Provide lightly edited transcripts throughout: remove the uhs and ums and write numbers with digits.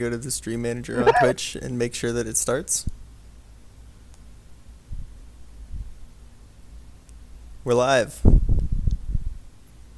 Go to the stream manager on Twitch and make sure that it starts. We're live.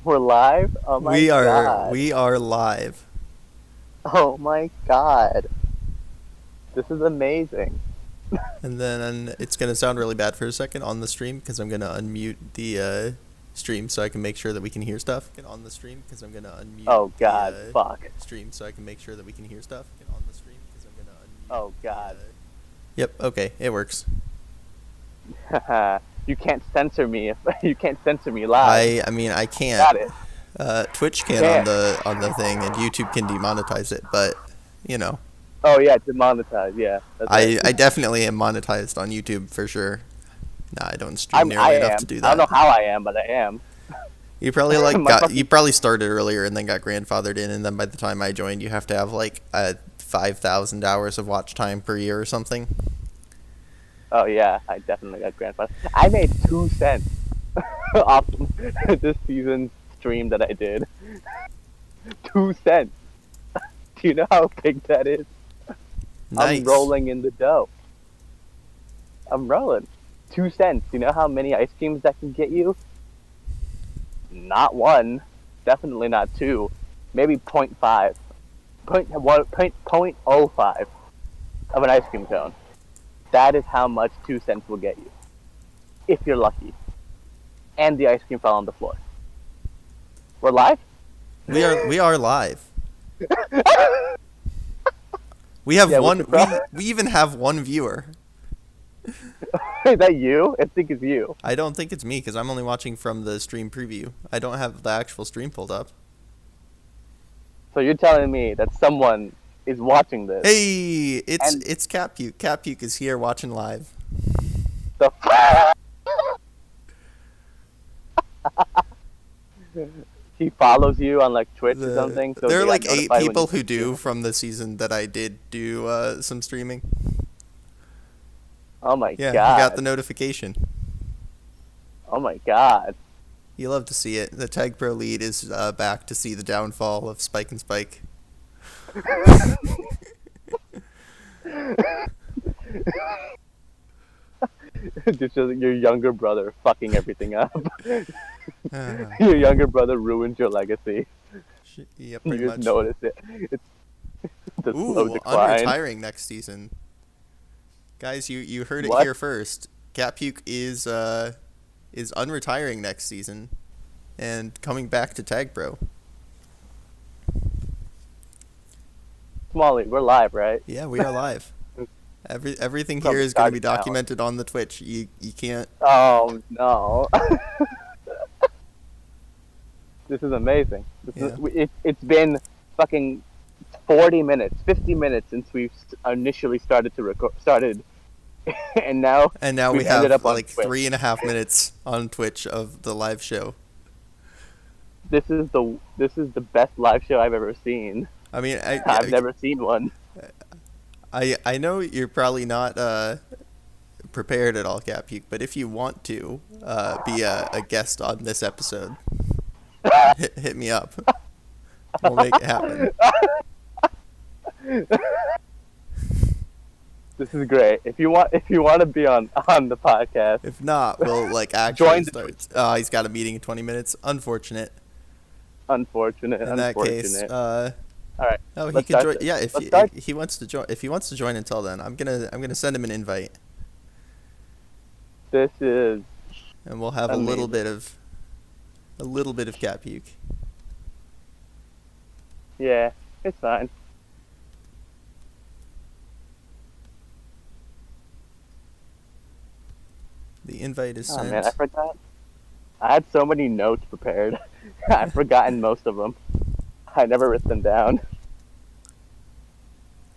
We're live? Oh my god. We are live. Oh my god. This is amazing. And then it's going to sound really bad for a second on the stream because I'm going to unmute the stream so I can make sure that we can hear stuff. On the stream because I'm going to unmute Oh god, fuck. stream so I can make sure that we can hear stuff. On the stream because I'm going to unmute Oh god. Yep, okay, it works. You can't censor me if you can't censor me live. I mean I can't. Got it. Twitch can on the thing and YouTube can demonetize it, but you know. Oh yeah, demonetized, yeah. That's right. I definitely am monetized on YouTube for sure. Nah, I don't stream nearly enough to do that. I don't know how I am, but I am. You probably you probably started earlier and then got grandfathered in, and then by the time I joined, you have to have like 5,000 hours of watch time per year or something. Oh yeah, I definitely got grandfathered. I made 2 cents off this season's stream that I did. 2 cents. Do you know how big that is? Nice. I'm rolling in the dough. I'm rolling. 2 cents. You know how many ice creams that can get you? Not 1. Definitely not 2. Maybe 0.5. 0.05 of an ice cream cone. That is how much 2 cents will get you. If you're lucky. And the ice cream fell on the floor. We're live? We are live. We have we even have one viewer. Is that you? I think it's you. I don't think it's me because I'm only watching from the stream preview. I don't have the actual stream pulled up. So you're telling me that someone is watching this? Hey, it's Cat Puke. Cat Puke is here watching live. The He follows you on like Twitch or something. So there are like 8 people who do from the season that I did do some streaming. Oh my god! Yeah, I got the notification. Oh my god! You love to see it. The Tag Pro lead is back to see the downfall of Spike and Spike. Just your younger brother fucking everything up. Your younger brother ruined your legacy. Yeah, You pretty just much. notice it. It's the slow decline. Unretiring next season. Guys, you heard it What? here first. Cat Puke is unretiring next season and coming back to Tag Pro. Smalley, we're live, right? Yeah, we are live. Everything From here is going to be start now. documented on the Twitch. You can't. Oh no! This is amazing. It's been fucking 40 minutes, 50 minutes since we initially started to record. And now we have ended up on like Twitch. 3.5 minutes on Twitch of the live show. This is the best live show I've ever seen. I mean, I've never seen one. I know you're probably not prepared at all, Cat Puke, but if you want to be a guest on this episode, hit me up. We'll make it happen. This is great. If you want to be on the podcast. If not, we'll like actually Join start. Oh, he's got a meeting in 20 minutes. Unfortunate. Unfortunate. In that case, all right. no, he let's can start join. Yeah, if Let's start. he wants to join, if he wants to join until then, I'm gonna send him an invite, This is and we'll have amazing. a little bit of Cat Puke. Yeah, it's fine. The invite is Oh sent. man, I forgot. I had so many notes prepared. I've forgotten most of them. I never wrote them down.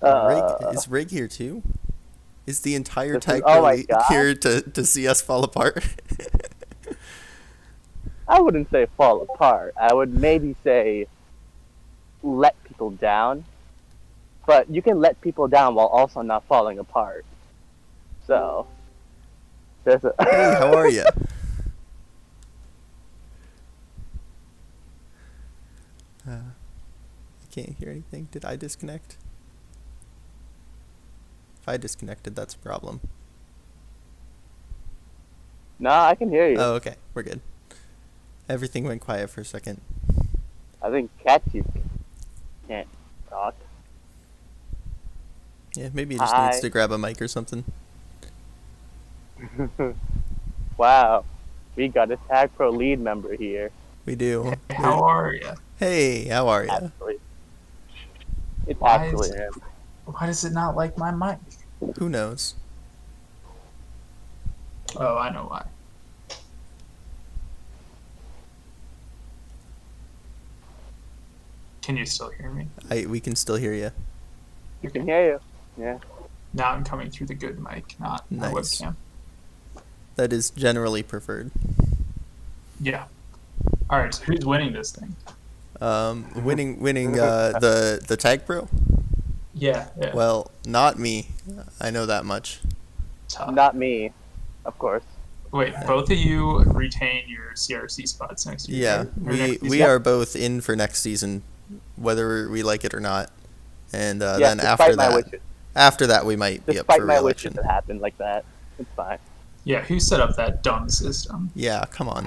Is Rig here too? Is the entire This is- Tag oh Pro my League God. here to see us fall apart? I wouldn't say fall apart. I would maybe say let people down. But you can let people down while also not falling apart. So there's a Hey, how are you? I can't hear anything. Did I disconnect? If I disconnected, that's a problem. No, I can hear you. Oh, okay. We're good. Everything went quiet for a second. I think Catchy can't talk. Yeah, maybe he just needs Hi. to grab a mic or something. Wow. We got a Tag Pro lead member here. We do. How are you? Hey, how are you? Actually. It's Why actually is- him. Why does it not like my mic? Who knows? Oh, I know why. Can you still hear me? We can still hear you. You can hear you. Yeah. Now I'm coming through the good mic, not my Nice. webcam. That is generally preferred. Yeah. All right. So who's winning this thing? Winning the Tag Pro? Yeah. Well, not me. I know that much. Tough. Not me, of course. Wait, both of you retain your CRC spots next year. Yeah, right? Or we next we season? are both in for next season, whether we like it or not. And Yeah, then despite my wishes. after that, we might be up Despite for my re-election. wishes, it happened like that. It's fine. Yeah. Who set up that dumb system? Yeah, come on.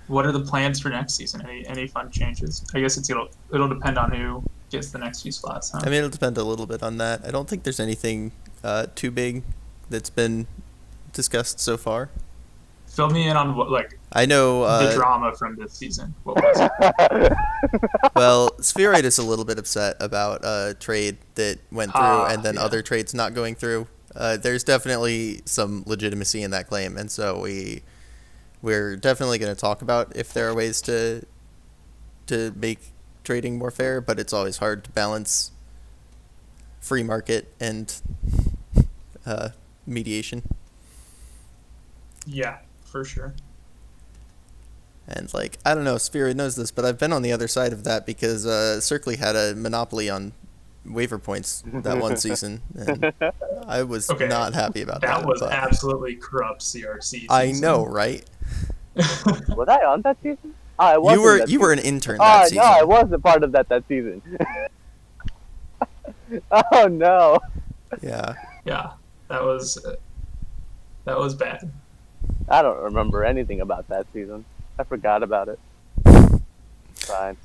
What are the plans for next season? Any fun changes? I guess it'll depend on who gets the next few slots. Huh? I mean, it'll depend a little bit on that. I don't think there's anything too big that's been discussed so far. Fill me in on what I know. the drama from this season. What was it? Well, Spheroid is a little bit upset about a trade that went through and then yeah. other trades not going through. There's definitely some legitimacy in that claim, and so we're definitely going to talk about if there are ways to make trading more fair, but it's always hard to balance free market and mediation. Yeah, for sure. And I don't know, Spheroid knows this, but I've been on the other side of that because Circly had a monopoly on waiver points that one season, and I was Okay, not happy about that. That was but absolutely corrupt CRC season. I know, right? Was I on that season? Oh, I was. You were an intern that season. No, I was a part of that season. Oh no. Yeah. Yeah, that was bad. I don't remember anything about that season. I forgot about it. Fine.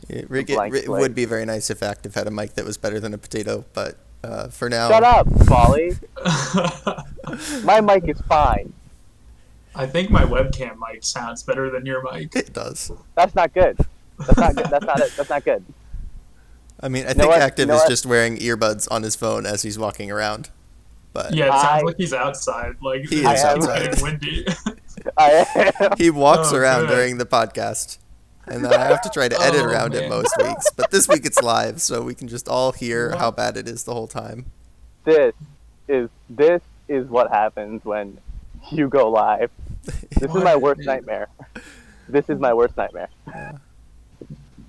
It would be very nice if Active had a mic that was better than a potato, but for now. Shut up, Polly. My mic is fine. I think my webcam mic sounds better than your mic. It does. That's not good. That's not good. That's not it. That's not good. I mean, I You know think what? Active You know is what? just wearing earbuds on his phone as he's walking around. But Yeah, it sounds I- like he's outside. Like He it's is outside. getting windy. I am. he walks Oh, around good. during the podcast, and then I have to try to edit Oh, around it man. most weeks. But this week it's live, so we can just all hear What? how bad it is the whole time. This is what happens when you go live. This is my worst nightmare. This is my worst nightmare.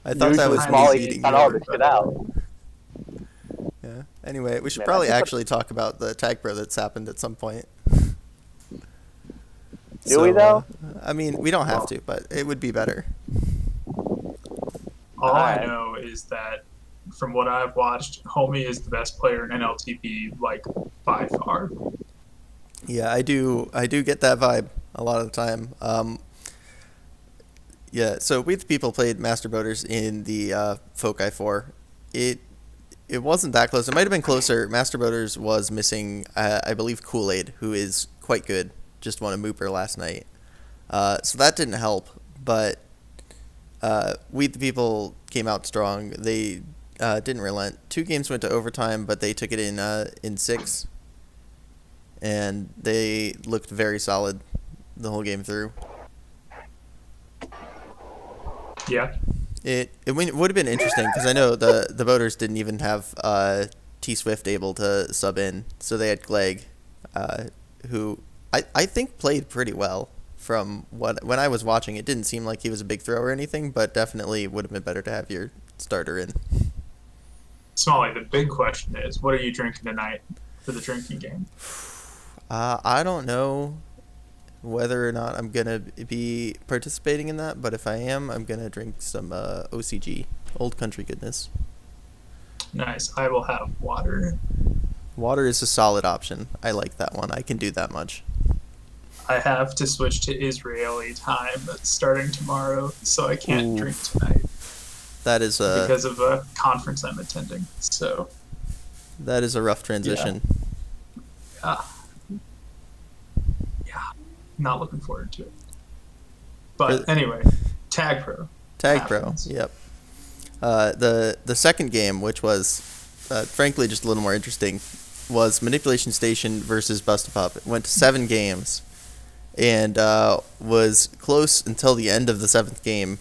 I thought that Usually was me Molly beating got you. all this shit out. Yeah. Anyway, we should Man, probably I think actually talk about the Tag Pro that's happened at some point. Do we, though? I mean, we don't have to, but it would be better. All Alright. I know is that from what I've watched, Homie is the best player in NLTP, like by far. Yeah, I do get that vibe a lot of the time. Yeah, so We the People played Master Boaters in the Foci 4. It wasn't that close. It might have been closer. Master Boaters was missing, I believe, Kool-Aid, who is quite good. Just won a Mooper last night. So that didn't help, but We the People came out strong. They didn't relent. 2 games went to overtime, but they took it in 6. And they looked very solid the whole game through. Yeah. It would have been interesting because I know the voters didn't even have T Swift able to sub in, so they had Glegg, who I think played pretty well. From when I was watching, it didn't seem like he was a big thrower or anything, but definitely would have been better to have your starter in. Smalley, the big question is, what are you drinking tonight for the drinking game? I don't know whether or not I'm gonna be participating in that, but if I am, I'm gonna drink some OCG, Old Country Goodness. Nice. I will have water. Water is a solid option. I like that one. I can do that much. I have to switch to Israeli time starting tomorrow, so I can't Ooh. drink tonight That is a because of a conference I'm attending. So, rough transition. yeah, not looking forward to it. But anyway, Tag Pro. Tag Pro. happens. Yep. The second game, which was frankly just a little more interesting, was Manipulation Station versus Bust a Pup. It went to 7 games, and was close until the end of the 7th game.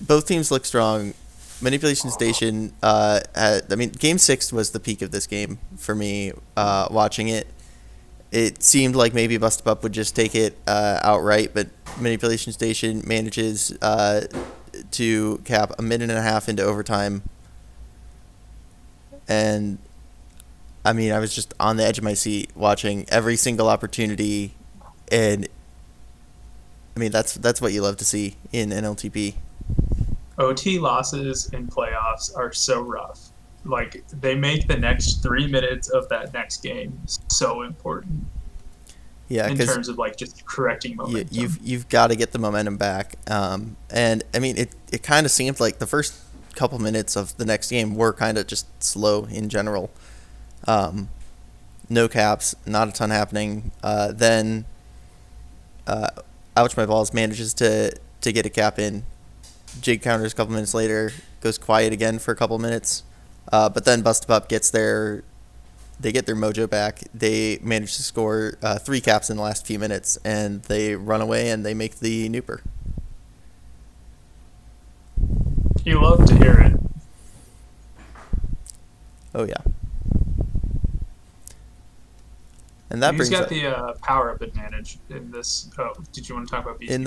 Both teams look strong. Manipulation Station. Game 6 was the peak of this game for me. Watching it, it seemed like maybe Bust a Pup would just take it outright, but Manipulation Station manages to cap a minute and a half into overtime. And I mean, I was just on the edge of my seat watching every single opportunity, and I mean that's what you love to see in NLTP. OT losses in playoffs are so rough. Like, they make the next 3 minutes of that next game so important. Yeah, in because terms of like just correcting momentum. you've got to get the momentum back. And I mean, it kind of seemed like the first couple minutes of the next game were kind of just slow in general. No caps, not a ton happening. Then Ouch My Balls manages to get a cap in. Jig counters a couple minutes later, goes quiet again for a couple minutes. But then Bust a Pup gets they get their mojo back. They manage to score 3 caps in the last few minutes, and they run away and they make the Nooper. You love to hear it. Oh yeah. And that Who's brings got up the power up advantage in this? Oh, did you want to talk about BC? in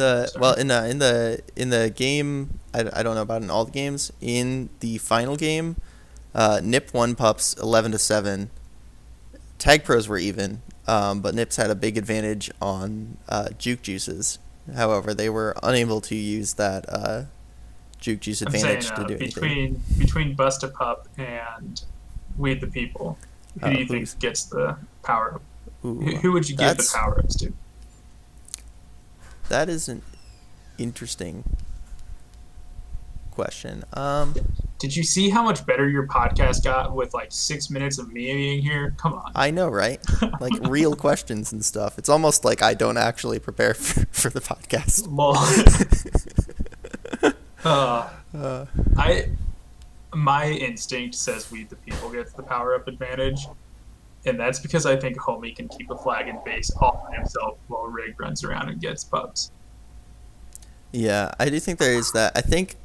the game. I don't know about in all the games. In the final game, Nip won Pups 11-7. Tag Pros were even, but Nips had a big advantage on Juke Juices. However, they were unable to use that Juke Juice advantage to do anything. Between Bust a Pup and Weed the People, who do you think gets the power up? Who would you give the power ups to? That is an interesting question. Did you see how much better your podcast got with like 6 minutes of me being here? Come on. I know, right? Like real questions and stuff. It's almost like I don't actually prepare for the podcast. My instinct says Weed the People gets the power up advantage, and that's because I think Homie can keep a flag in base all by himself while Rig runs around and gets pups. Yeah, I do think there is that. I think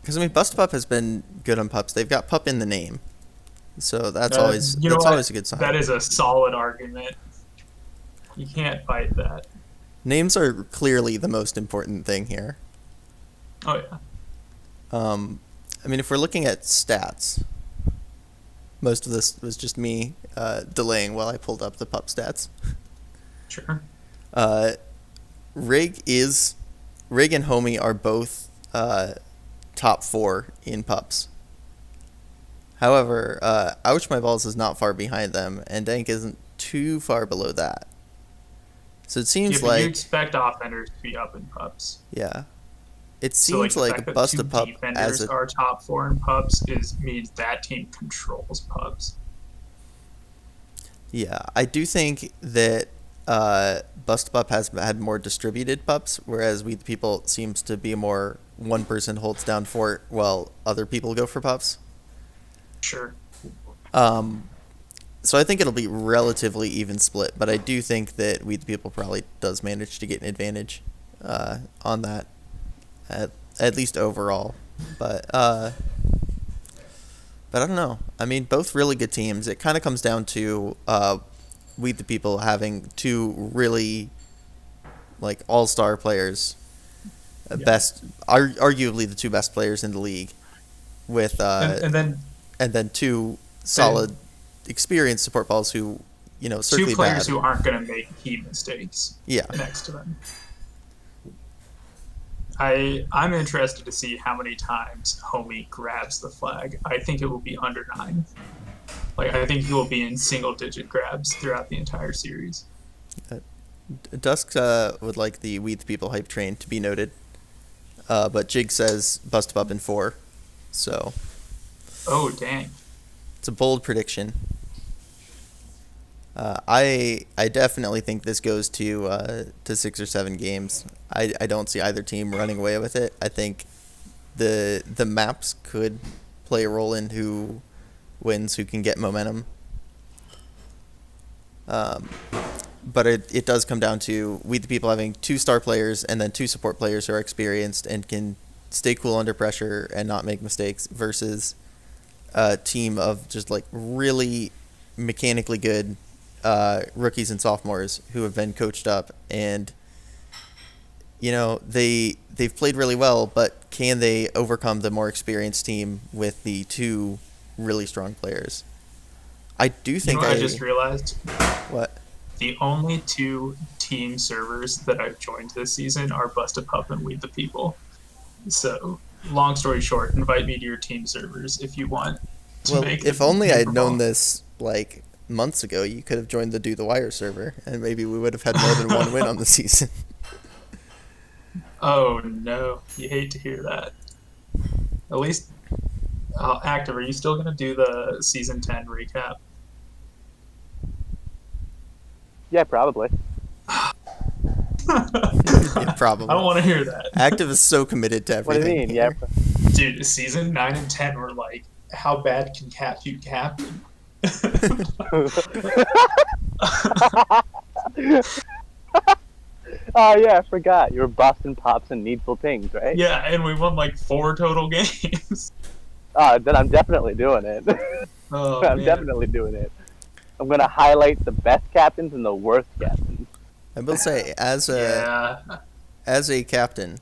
because Bust a Pup has been good on pups. They've got pup in the name, so that's always a good sign. That is a solid argument. You can't fight that. Names are clearly the most important thing here. Oh yeah. I mean, if we're looking at stats, most of this was just me delaying while I pulled up the pup stats. Sure. Rig and Homie are both top 4 in pups. However, Ouch My Balls is not far behind them, and Dank isn't too far below that. So it seems like you expect offenders to be up in pups. Yeah. It seems like Bust a Pup as are top 4 in pups means that team controls pups. Yeah, I do think that Bust a Pup has had more distributed pups, whereas We the People seems to be more one person holds down fort while other people go for pups. Sure. So I think it'll be relatively even split, but I do think that We the People probably does manage to get an advantage on that, at least overall. But I don't know. I mean, both really good teams. It kind of comes down to We the People having 2 really like all-star players, arguably the 2 best players in the league, with and then 2 solid, experienced support balls who, certainly 2 players bad. who aren't going to make key mistakes. Yeah. Next to them. I'm interested to see how many times Homie grabs the flag. I think it will be under 9. Like, I think he will be in single-digit grabs throughout the entire series. Dusk would like the We the People hype train to be noted, but Jig says bust up in 4, so Oh, dang. it's a bold prediction. I definitely think this goes to 6 or 7 games. I don't see either team running away with it. I think the maps could play a role in who wins, who can get momentum. But it does come down to We the People having 2 star players and then 2 support players who are experienced and can stay cool under pressure and not make mistakes versus a team of just like really mechanically good rookies and sophomores who have been coached up, and they've played really well, but can they overcome the more experienced team with the 2 really strong players? I do think I just realized? What? The only 2 team servers that I've joined this season are Busted Pup and We the People. So, long story short, invite me to your team servers if you want to Well, make if only I'd known this like months ago, you could have joined the Do the Wire server, and maybe we would have had more than 1 win on the season. Oh no, you hate to hear that. At least, Active, are you still going to do the season 10 recap? Yeah, probably. Yeah, probably. I don't want to hear that. Active is so committed to What do everything. you mean? Yeah. Dude, season 9 and 10 were like, how bad can Capcute captain? Oh yeah, I forgot. You were Boston Pops and Needful Things, right? Yeah, and we won like 4 total games. Then I'm definitely doing it. Oh, I'm man. definitely doing it. I'm gonna highlight the best captains and the worst captains. I will say, as a captain,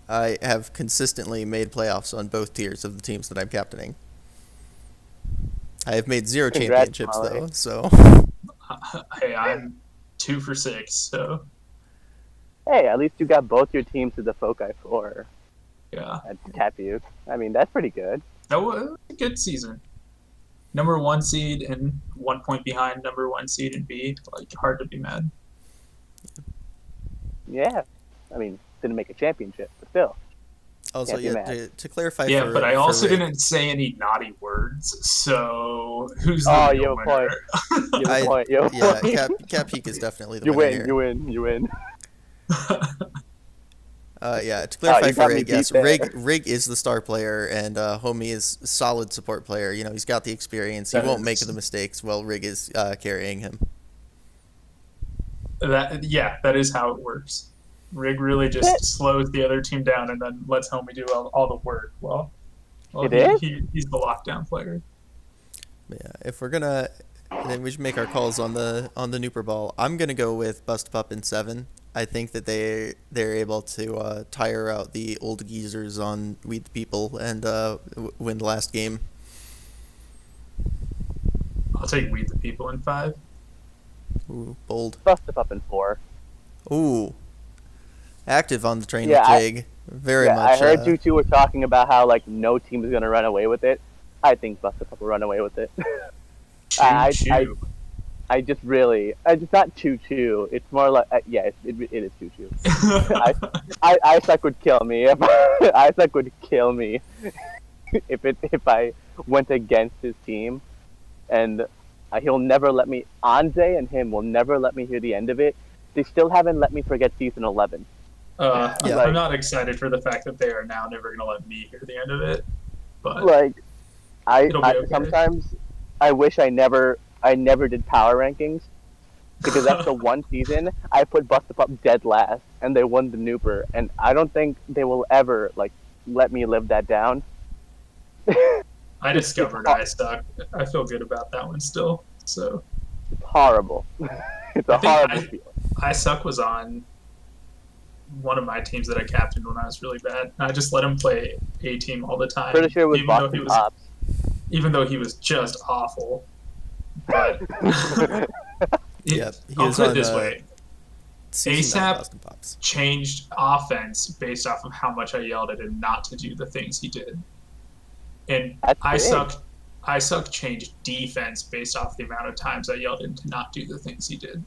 I have consistently made playoffs on both tiers of the teams that I'm captaining. I have made 0 Congrats, championships Molly. though, so Hey, I'm 2 for 6, so Hey, at least you got both your teams to the Foci 4 yeah. at Capu. I mean, that's pretty good. That was a good season. Number 1 seed and 1 point behind number 1 seed in B. Like, hard to be mad. Yeah. I mean, didn't make a championship, but still. also Can't be yeah. mad. To clarify, Yeah, but I for also Rig, didn't say any naughty words, so who's the Oh, real you have a point. winner? You have a point. You have a Yeah, point. Cap Peak is definitely the You winner win. here. You win. You win. Yeah, to clarify you for got me Rig, beat yes, there. Rig is the star player, and Homie is a solid support player. He's got the experience. He That won't is- make the mistakes while Rig is carrying him. That is how it works. Rig really just slows the other team down and then lets Homie do all the work. Well It is? he's the lockdown player. Yeah, if we're gonna, then we should make our calls on the Nooper Ball. I'm gonna go with Bust Pup in 7. I think that they're able to tire out the old geezers on We the People and win the last game. I'll take We the People in 5. Ooh, bold. Busted up in 4. Ooh, active on the train Yeah, with Jig. Very Yeah, much. I heard you two were talking about how like no team is gonna run away with it. I think Busted Up will run away with it. I just really, I just not choo. It's more like it is choo. Isaac would kill me if Isaac would kill me if I went against his team, and he'll never let me. Anze and him will never let me hear the end of it. They still haven't let me forget season 11. Yeah. I'm not excited for the fact that they are now never going to let me hear the end of it. But Like, It'll be I okay. sometimes I wish I never did power rankings, because that's the one season I put Busted Up dead last and they won the Nooper, and I don't think they will ever like let me live that down. I discovered I suck. I feel good about that one still. So It's horrible. It's I a think horrible feeling. I suck was on one of my teams that I captained when I was really bad. And I just let him play A team all the time. Pretty sure it was even though Boston Pops. Even though he was just awful. But Yep, he I'll was put it on, this way. Season 9 ASAP Boston Pops. changed offense based off of how much I yelled at him not to do the things he did. And That's I big. suck changed defense based off the amount of times I yelled at him to not do the things he did.